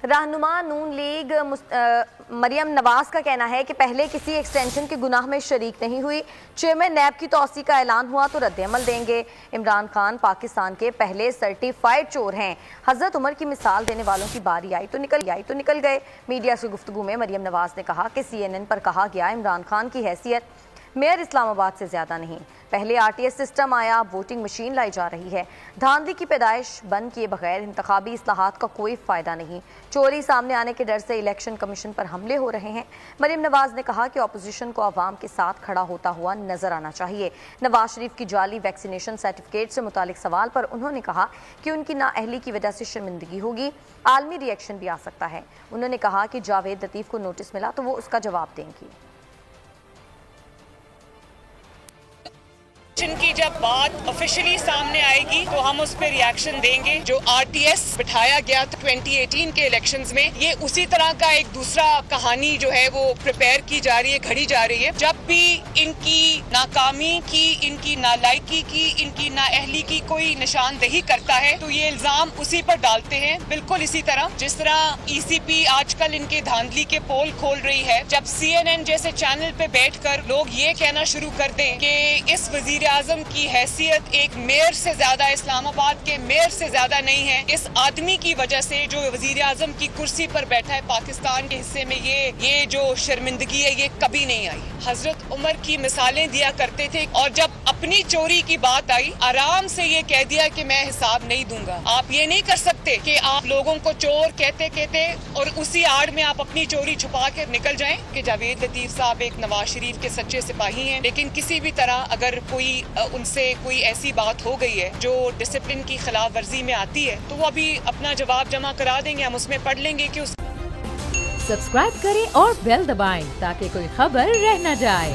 رہنما نون لیگ مریم نواز کا کہنا ہے کہ پہلے کسی ایکسٹینشن کے گناہ میں شریک نہیں ہوئی، چیئرمین نیب کی توسیع کا اعلان ہوا تو رد عمل دیں گے۔ عمران خان پاکستان کے پہلے سرٹیفائیڈ چور ہیں، حضرت عمر کی مثال دینے والوں کی باری آئی تو نکل گئے۔ میڈیا سے گفتگو میں مریم نواز نے کہا کہ CNN پر کہا گیا عمران خان کی حیثیت میئر اسلام آباد سے زیادہ نہیں، پہلے RTS سسٹم آیا، اب ووٹنگ مشین لائی جا رہی ہے، دھاندلی کی پیدائش بند کیے بغیر انتخابی اصلاحات کا کوئی فائدہ نہیں، چوری سامنے آنے کے ڈر سے الیکشن کمیشن پر حملے ہو رہے ہیں۔ مریم نواز نے کہا کہ اپوزیشن کو عوام کے ساتھ کھڑا ہوتا ہوا نظر آنا چاہیے۔ نواز شریف کی جعلی ویکسینیشن سرٹیفکیٹ سے متعلق سوال پر انہوں نے کہا کہ ان کی نااہلی کی وجہ سے شرمندگی ہوگی، عالمی ری ایکشن بھی آ سکتا ہے۔ انہوں نے کہا کہ جاوید لطیف کو نوٹس ملا تو وہ اس کا جواب دیں گی۔ ان کی جب بات آفیشلی سامنے آئے گی تو ہم اس پہ ری ایکشن دیں گے۔ جو RTS بٹھایا گیا تھا 2018 کے الیکشنز میں، یہ اسی طرح کا ایک دوسرا کہانی جو ہے وہ پریپیئر کی جا رہی ہے، گھڑی جا رہی ہے۔ جب بھی ان کی ناکامی کی، ان کی نالائکی کی، ان کی نااہلی کی کوئی نشاندہی کرتا ہے تو یہ الزام اسی پر ڈالتے ہیں۔ بالکل اسی طرح جس طرح ECP آج کل ان کے دھاندلی کے پول کھول رہی ہے، جب CNN جیسے چینل پہ بیٹھ کر لوگ یہ کہنا شروع کر دیں کہ اس وزیر اعظم کی حیثیت ایک میئر سے زیادہ، اسلام آباد کے میئر سے زیادہ نہیں ہے، اس آدمی کی وجہ سے جو وزیر اعظم کی کرسی پر بیٹھا ہے پاکستان کے حصے میں، یہ جو شرمندگی ہے یہ کبھی نہیں آئی۔ حضرت عمر کی مثالیں دیا کرتے تھے اور جب اپنی چوری کی بات آئی آرام سے یہ کہہ دیا کہ میں حساب نہیں دوں گا۔ آپ یہ نہیں کر سکتے کہ آپ لوگوں کو چور کہتے اور اسی آڑ میں آپ اپنی چوری چھپا کر نکل جائیں کہ جاوید لطیف صاحب ایک نواز شریف کے سچے سپاہی ہیں، لیکن کسی بھی طرح اگر ان سے کوئی ایسی بات ہو گئی ہے جو ڈسپلن کی خلاف ورزی میں آتی ہے تو وہ ابھی اپنا جواب جمع کرا دیں گے، ہم اس میں پڑھ لیں گے کہ سبسکرائب کریں اور بیل دبائیں تاکہ کوئی خبر رہ نہ جائے۔